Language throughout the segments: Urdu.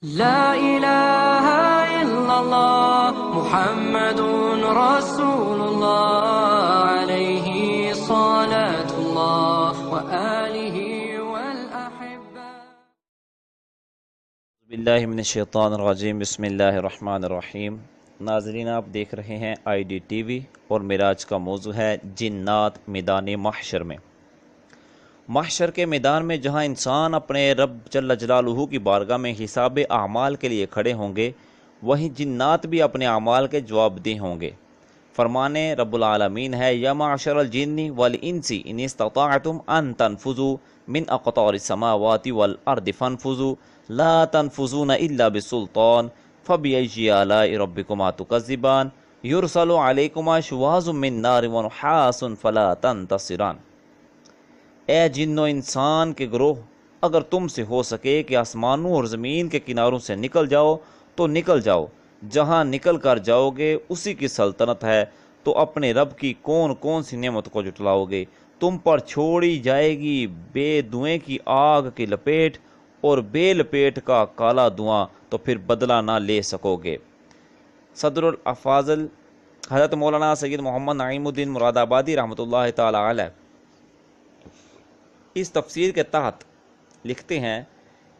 لا إله إلا الله محمد رسول الله عليه صلاة الله وآله والأحبة باللہ من الشیطان الرجیم بسم اللہ الرحمن الرحیم۔ ناظرین، آپ دیکھ رہے ہیں آئی ڈی ٹی وی اور میراج کا موضوع ہے جنات میدان محشر میں۔ محشر کے میدان میں جہاں انسان اپنے رب جل جلالہ کی بارگاہ میں حساب اعمال کے لیے کھڑے ہوں گے، وہیں جنات بھی اپنے اعمال کے جواب دہ ہوں گے۔ فرمان رب العالمین ہے، یا معشر الجن والانس ان استطاعتم ان تنفذوا من اقطار السماوات والارض فانفذوا لا تنفذون الا بسلطان فبأي آلاء ربكما تكذبان يرسل عليكما شواظ من نار ونحاس فلا تنتصران۔ اے جن و انسان کے گروہ، اگر تم سے ہو سکے کہ آسمانوں اور زمین کے کناروں سے نکل جاؤ تو نکل جاؤ، جہاں نکل کر جاؤ گے اسی کی سلطنت ہے، تو اپنے رب کی کون کون سی نعمت کو جٹلاؤ گے؟ تم پر چھوڑی جائے گی بے دھویں کی آگ کی لپیٹ، اور بے لپیٹ کا کالا دھواں، تو پھر بدلہ نہ لے سکو گے۔ صدر الافاضل حضرت مولانا سید محمد نعیم الدین مراد آبادی رحمۃ اللہ تعالی علیہ اس تفسیر کے تحت لکھتے ہیں،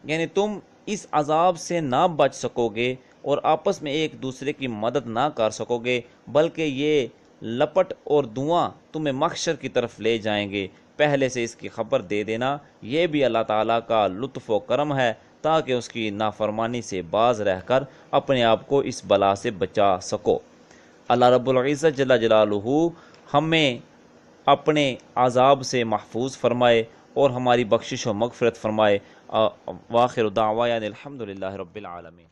یعنی تم اس عذاب سے نہ بچ سکو گے اور آپس میں ایک دوسرے کی مدد نہ کر سکو گے، بلکہ یہ لپٹ اور دھواں تمہیں محشر کی طرف لے جائیں گے۔ پہلے سے اس کی خبر دے دینا، یہ بھی اللہ تعالیٰ کا لطف و کرم ہے، تاکہ اس کی نافرمانی سے باز رہ کر اپنے آپ کو اس بلا سے بچا سکو۔ اللہ رب العزت جل جلالہ ہمیں اپنے عذاب سے محفوظ فرمائے اور ہماری بخشش و مغفرت فرمائے۔ وآخر دعوانا الحمدللہ رب العالمین۔